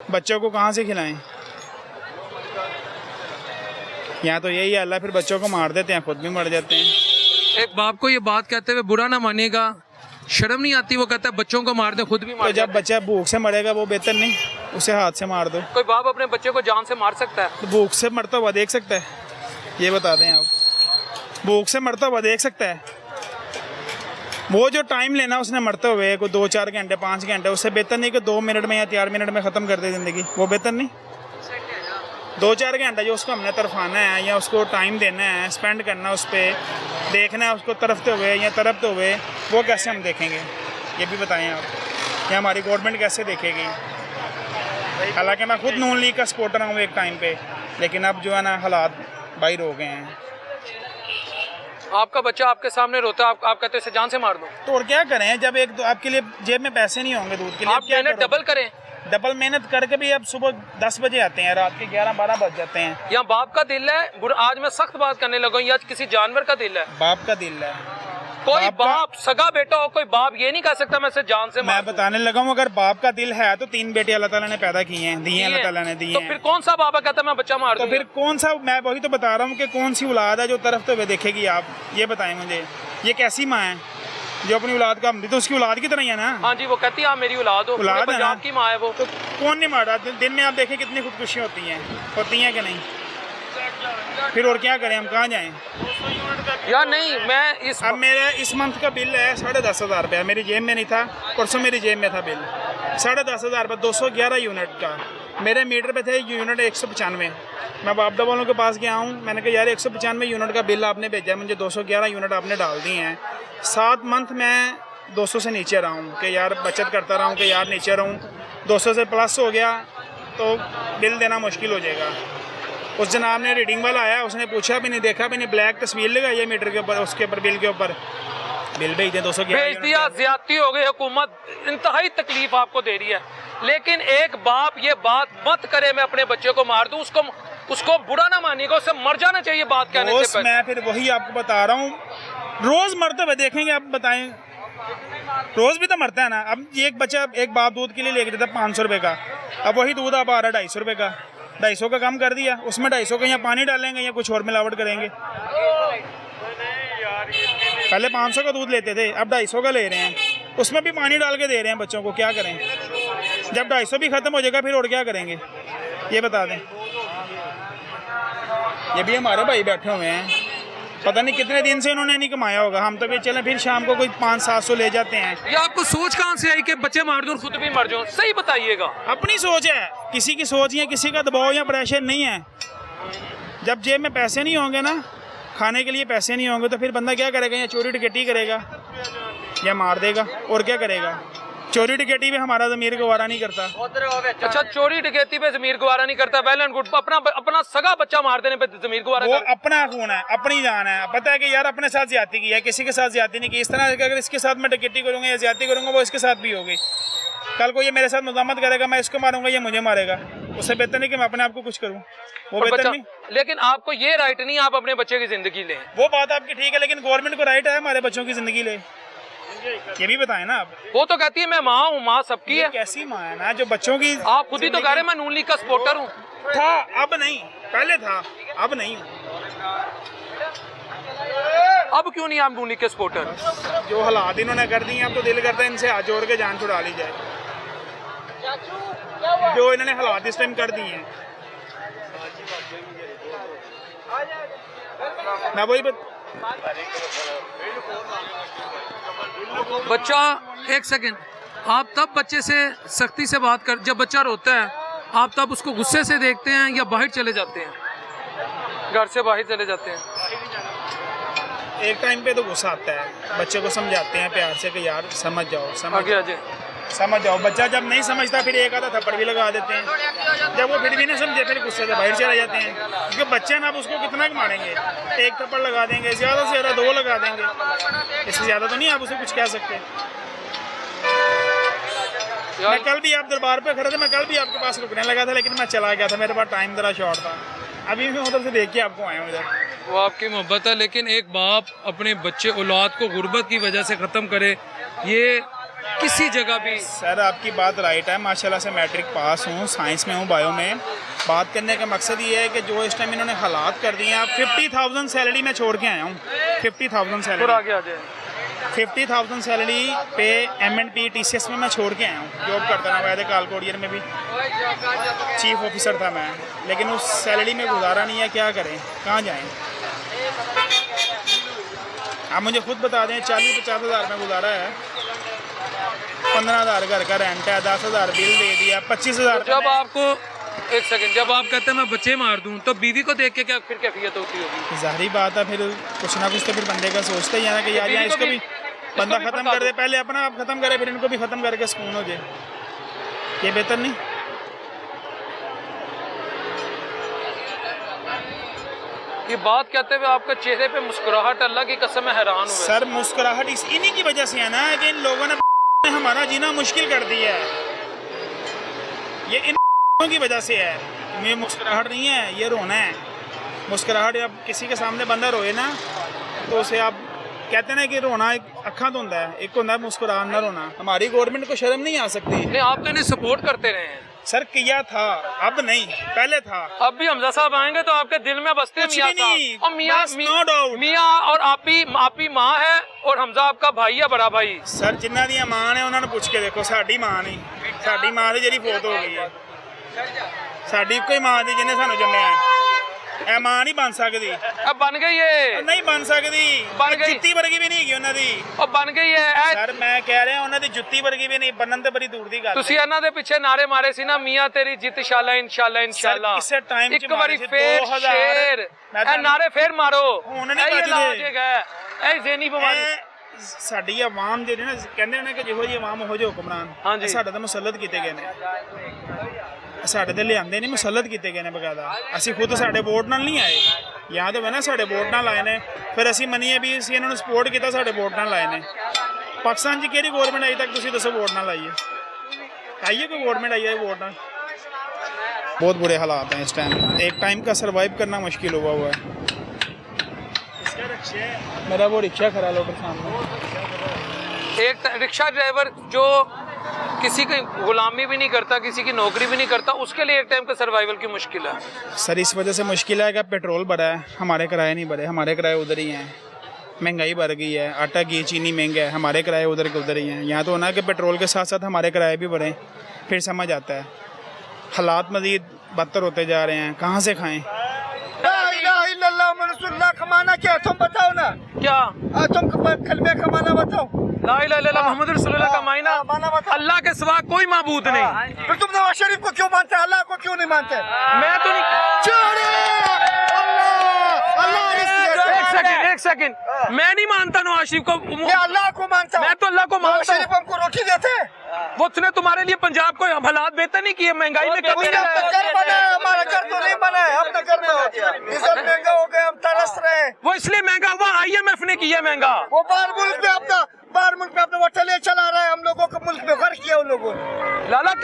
बच्चों को कहाँ से खिलाएं? यहाँ तो यही हाल है, फिर बच्चों को मार देते हैं, खुद भी मर जाते हैं। एक बाप को ये बात कहते हुए बुरा ना मानिएगा, शर्म नहीं आती? वो कहता है बच्चों को मार दे, खुद भी तो मार जब बच्चा भूख से मरेगा वो बेहतर नहीं, उसे हाथ से मार दो। कोई बाप अपने बच्चे को जान से मार सकता है? तो भूख से मरता हुआ देख सकता है? ये बता दें आप, भूख से मरता हुआ देख सकता है? वो जो टाइम लेना उसने मरते हुए, कोई 2-4 घंटे 5 घंटे, उससे बेहतर नहीं कि 2 मिनट में या 4 मिनट में ख़त्म कर दे ज़िंदगी? वो बेहतर नहीं? 2-4 घंटा जो उसको हमने तरफाना है या उसको टाइम देना है, स्पेंड करना, उस पर देखना है, उसको तरफते हुए या तरफते हुए, वो कैसे हम देखेंगे? ये भी बताएं आप, या हमारी गवर्नमेंट कैसे देखेगी? हालांकि मैं खुद नून लीग का सपोर्टर हूँ एक टाइम पे, लेकिन अब जो है ना हालात बाहर हो गए हैं। आपका बच्चा आपके सामने रोता है, आप कहते हैं इसे जान से मार दो, तो और क्या करें? जब एक आपके लिए जेब में पैसे नहीं होंगे दूध के लिए, आप क्या मेहनत डबल करें। डबल मेहनत करके भी अब सुबह 10 बजे आते हैं, रात के 11-12 बज जाते हैं। यहाँ बाप का दिल है, आज मैं सख्त बात करने लगा हूँ, या किसी जानवर का दिल है? बाप का दिल है। कोई बाप सगा बेटा हो, कोई बाप ये नहीं कह सकता मैं इसे जान से मैं बताने लगा हूँ, अगर बाप का दिल है तो 3 बेटे अल्लाह ताला ने पैदा किए हैं, दिए अल्लाह ताला ने दिए तो फिर कौन सा बाबा कहता है मैं बच्चा मार तो फिर कौन सा? मैं वही तो बता रहा हूँ कि कौन सी औलाद है जो तरफते हुए देखेगी? आप ये बताएं मुझे, ये कैसी माँ है जो अपनी औलाद का, तो उसकी औलाद की तरह ही है ना? हाँ जी, वो कहती है आप मेरी औलाद हो, औलाद है ना? की माँ है वो। तो कौन नहीं मारा? दिन में आप देखें कितनी खुदकुशी होती हैं कि नहीं? फिर और क्या करें, हम कहाँ जाएं? यार नहीं, मैं अब मेरा इस मंथ का बिल है 10,500 रुपया, मेरी जेब में नहीं था, परसों मेरी जेब में था बिल 10,500 रुपये, 211 यूनिट का। मेरे मीटर पे थे यूनिट 195। मैं बापदा वालों के पास गया हूँ, मैंने कहा यार 195 यूनिट का बिल आपने भेजा है, मुझे 211 यूनिट आपने डाल दिए हैं। 7 मंथ मैं 200 से नीचे रहा हूँ कि यार बचत करता रहा हूँ कि यार नीचे रहूँ, 200 से प्लस हो गया तो बिल देना मुश्किल हो जाएगा। उस जनाब ने रीडिंग वाला आया, उसने पूछा भी नहीं, देखा भी नहीं, ब्लैक तस्वीर लगाई है मीटर के ऊपर, उसके ऊपर बिल के ऊपर बिल भेज दिया 211 भेज दिया। ज्यादती हो गई, हुकूमत इंतहाई तकलीफ आपको दे रही है, लेकिन एक बाप ये बात मत करे मैं अपने बच्चे को मार दूं, उसको बुरा ना मानिएगा, उससे मर जाना चाहिए बात कहने से पहले। मैं फिर वही आपको बता रहा हूँ, रोज मरते हुए देखेंगे, आप बताएं, रोज भी तो मरता है ना। अब एक बच्चा, एक बाप दूध के लिए लेके देता 500 रुपये का, अब वही दूध आप आ रहा है 250 रुपये का, 250 का कम कर दिया, उसमें 250 का या पानी डालेंगे या कुछ और मिलावट करेंगे। पहले 500 का दूध लेते थे, अब 250 का ले रहे हैं, उसमें भी पानी डाल के दे रहे हैं बच्चों को, क्या करें? जब 250 भी ख़त्म हो जाएगा फिर और क्या करेंगे? ये बता दें। ये भी हमारे भाई बैठे हुए हैं, पता नहीं कितने दिन से उन्होंने नहीं कमाया होगा, हम तो भी चलें फिर शाम को कोई 500-700 ले जाते हैं। ये आपको सोच कहाँ से आई कि बच्चे मार दूं और खुद भी मर जाऊं? सही बताइएगा। अपनी सोच है, किसी की सोच या किसी का दबाव या प्रेशर नहीं है। जब जेब में पैसे नहीं होंगे ना, खाने के लिए पैसे नहीं होंगे, तो फिर बंदा क्या करेगा? या चोरी डकैती करेगा या मार देगा, और क्या करेगा? चोरी डकैती में हमारा ज़मीर गवारा नहीं करता। अच्छा, चोरी डकैती पे ज़मीर गवारा नहीं करता, वेल एंड गुड। अपना सगा बच्चा मार देने पे ज़मीर गवारा वो अपना खून है, अपनी जान है, पता है कि यार अपने साथ ज्यादती की है, किसी के साथ ज्यादती नहीं की। इस तरह अगर इसके साथ मैं डकैती करूंगा या ज्यादती करूंगा, वो इसके साथ भी होगी। कल को ये मेरे साथ मुज़ाहमत करेगा, मैं इसको मारूंगा, ये मुझे मारेगा, उससे बेहतर नहीं कि मैं अपने आप को कुछ करूँ, वो बेहतर नहीं। लेकिन आपको ये राइट नहीं आप अपने बच्चे की जिंदगी लें। वो बात आपकी ठीक है, लेकिन गवर्नमेंट को राइट है हमारे बच्चों की जिंदगी ले, ये भी बताएं ना आप। वो तो कहती है मैं माँ हूँ, माँ सबकी है। कैसी माँ है ना जो बच्चों की? आप खुद ही तो कह रहे हैं मैं नून लीग का सपोर्टर हूँ। था, अब नहीं, पहले था, अब नहीं। अब क्यों नहीं आप नून लीग के सपोर्टर? जो हालात इन्होंने कर दिए, अब तो दिल करता है इनसे हाथ जोड़ के जान छुड़ा ली जाए, जो इन्होंने हालात इस टाइम कर दिए हैं। मैं वही बच्चा, एक सेकंड, आप तब बच्चे से सख्ती से बात कर, जब बच्चा रोता है आप तब उसको गुस्से से देखते हैं या बाहर चले जाते हैं, घर से बाहर चले जाते हैं? एक टाइम पे तो गुस्सा आता है, बच्चे को समझाते हैं प्यार से कि यार समझ जाओ, समझ जाओ। बच्चा जब नहीं समझता फिर एक आधा थप्पड़ भी लगा देते हैं, जब वो फिर भी नहीं समझे फिर गुस्से से बाहर चले जाते हैं, क्योंकि बच्चे ना अब उसको कितना मारेंगे, एक थप्पड़ लगा देंगे, ज़्यादा से ज़्यादा 2 लगा देंगे, इससे ज़्यादा तो नहीं आप उसे कुछ कह सकते। मैं कल भी आप दरबार पे खड़े थे, मैं कल भी आपके पास रुकने लगा था, लेकिन मैं चला गया था, मेरे पास टाइम ज़रा शॉर्ट था, अभी मैं उधर से देख के आपको आया हूँ इधर। वो आपकी मोहब्बत है, लेकिन एक बाप अपने बच्चे औलाद को गुर्बत की वजह से ख़त्म करे, ये किसी जगह भी? सर आपकी बात राइट है, माशाल्लाह से मैट्रिक पास हूँ, साइंस में हूँ, बायो में। बात करने का मकसद ये है कि जो इस टाइम इन्होंने हालात कर दिए हैं, 50,000 सैलरी में छोड़ के आया हूँ, 50,000 सैलरी, आगे आ जाए। 50,000 सैलरी पे M&P TCS में मैं छोड़ के आया हूँ, जॉब करता था वैसे काल कोरियर में भी, चीफ ऑफिसर था मैं, लेकिन उस सैलरी में गुजारा नहीं है, क्या करें, कहाँ जाएँ? आप मुझे खुद बता दें, 40-50 हज़ार में गुजारा है, 15,000 घर का रेंट है, 10,000 बिल दे दिया, 25,000। जब आपको एक सेकंड, जब आप कहते हैं मैं बच्चे मार दूं, तो बीवी को देख के क्या फिर कैफियत होती होगी? जाहिर बात है, फिर कुछ ना कुछ तो फिर बंदे का सोचते ही है ना कि यार यहाँ इसको भी बंदा ख़त्म कर दे, पहले अपना आप ख़त्म करे, फिर इनको भी ख़त्म करके सुकून हो जाए, ये बेहतर नहीं? ये बात कहते हुए आपके चेहरे पे मुस्कुराहट, अल्लाह की कसम मैं हैरान हूँ। सर मुस्कुराहट इन्हीं की वजह से है ना कि इन लोगों ने हमारा जीना मुश्किल कर दिया है, ये इन की वजह से है। ये मुस्कुराहट नहीं है, ये रोना है। मुस्कुराहट, अब किसी के सामने बंदा रोए ना तो उसे आप कहते हैं ना कि रोना एक अखा तो होता है, एक होता है मुस्कुराना, रोना। हमारी गवर्नमेंट को शर्म नहीं आ सकती? नहीं, आप तो इन्हें सपोर्ट करते रहे हैं। सर किया था, अब नहीं, पहले था। अब भी हमजा साहब आएंगे तो आपके दिल में बसते हैं मियां साहब। और मियां और आपी माँ है और हमजा आपका भाई है, बड़ा भाई। सर जिन्ना दी मां ने उन्होंने पूछ के देखो, साडी मां नहीं, साडी मां दी जेडी फौत हो गई है, साडी कोई मां दी जिन्हें सानू जम्मिया है, ए मां नहीं बन सकती। अब बन गई है, नहीं बन सकती, बन गई। जुत्ती वर्गी भी नहीं हैगी उन्हां दी। और बन गई है। सर मैं कह रहा उन्हां दी जुत्ती वर्गी भी नहीं बनन ते बड़ी दूर दी गल। ਤੁਸੀਂ ਇਹਨਾਂ ਦੇ ਪਿੱਛੇ ਨਾਰੇ ਮਾਰੇ ਸੀ ਨਾ, ਮੀਆਂ ਤੇਰੀ ਜਿੱਤ ਇਨਸ਼ਾਅੱਲਾ ਇਨਸ਼ਾਅੱਲਾ ਇਨਸ਼ਾਅੱਲਾ। ਕਿਸੇ ਟਾਈਮ ਇੱਕ ਵਾਰੀ ਫੇਰ ਸ਼ੇਰ ਇਹ ਨਾਰੇ ਫੇਰ ਮਾਰੋ, ਹੁਣ ਨਹੀਂ ਵੱਜਦੇ। ਇਹ ਜ਼ੇਨੀ ਬਿਮਾਰੀ। ਸਾਡੀ ਆਵਾਮ ਜਿਹੜੇ ਨਾ ਕਹਿੰਦੇ ਨੇ ਕਿ ਜਿਹੋ ਜਿਹੀ ਆਵਾਮ ਉਹੋ ਜਿਹੇ ਹੁਕਮਰਾਨ, ਸਾਡੇ ਤਾਂ ਮੁਸੱਲਤ ਕੀਤੇ ਗਏ ਨੇ, ਸਾਡੇ ਤੇ ਲਿਆਂਦੇ ਨਹੀਂ, ਮੁਸੱਲਤ ਕੀਤੇ ਗਏ ਨੇ ਬਕਾਇਦਾ। ਅਸੀਂ ਖੁਦ ਸਾਡੇ ਵੋਟ ਨਾਲ ਨਹੀਂ ਆਏ, ਯਾਦ ਹੋਵੇ ਨਾ, ਸਾਡੇ ਵੋਟ ਨਾਲ ਆਏ ਨੇ, ਫਿਰ ਅਸੀਂ ਮੰਨੀਏ ਵੀ ਅਸੀਂ ਇਹਨਾਂ ਨੂੰ ਸਪੋਰਟ ਕੀਤਾ, ਸਾਡੇ ਵੋਟ ਨਾਲ ਆਏ ਨੇ। ਪਾਕਿਸਤਾਨ 'ਚ ਕਿਹੜੀ ਗੌਰਮੈਂਟ ਆਈ ਤੱਕ ਤੁਸੀਂ ਦੱਸੋ ਵੋਟ ਨਾਲ ਆਈ है कोई गवर्नमेंट आई है वोट ਨਾਲ? बहुत बुरे हालात हैं इस टाइम, एक टाइम का सर्वाइव करना मुश्किल हुआ हुआ है। मेरा वो रिक्शा खड़ा लो सामने, एक रिक्शा ड्राइवर जो किसी की गुलामी भी नहीं करता, किसी की नौकरी भी नहीं करता, उसके लिए एक टाइम का सर्वाइवल की मुश्किल है। सर इस वजह से मुश्किल है कि पेट्रोल बढ़ा है, हमारे किराए नहीं बढ़े, हमारे किराए उधर ही हैं। महंगाई बढ़ गई है, आटा घी चीनी महंगा है, हमारे किराए उधर के उधर ही हैं। यहाँ तो होना कि पेट्रोल के साथ साथ हमारे किराए भी बढ़े, फिर समझ आता है। हालात मज़ीद बदतर होते जा रहे हैं, कहाँ से खाएं? कमाना क्या तुम बताओ ना, क्या तुम कलमे कमाना बताओ। ला इलाहा इल्लल्लाह मुहम्मद रसूलुल्लाह का मायना अल्लाह के सिवा कोई माबूद नहीं। फिर तुम नवाज शरीफ को क्यों मानते, अल्लाह को क्यों नहीं मानते? मैं तो नहीं। एक सेकंड, मैं नहीं मानता नवाज शरीफ को, अल्लाह को मानता। मैं तो अल्लाह को मानता हूँ। हमको रोटी देते, वो उसने तुम्हारे लिए पंजाब को हालात बेहतर नहीं किए, महंगाई में घर बना है, हमारा घर तो नहीं बना है, अपना घर में डीजल महंगा हो गया, हम तरस रहे हैं। वो इसलिए महंगा हुआ, IMF ने किया महंगा। वो बाहर मुल्क में अपना वोटल चला रहा है, हम लोगों को मुल्क में घर किया उन लोगों ने। लाला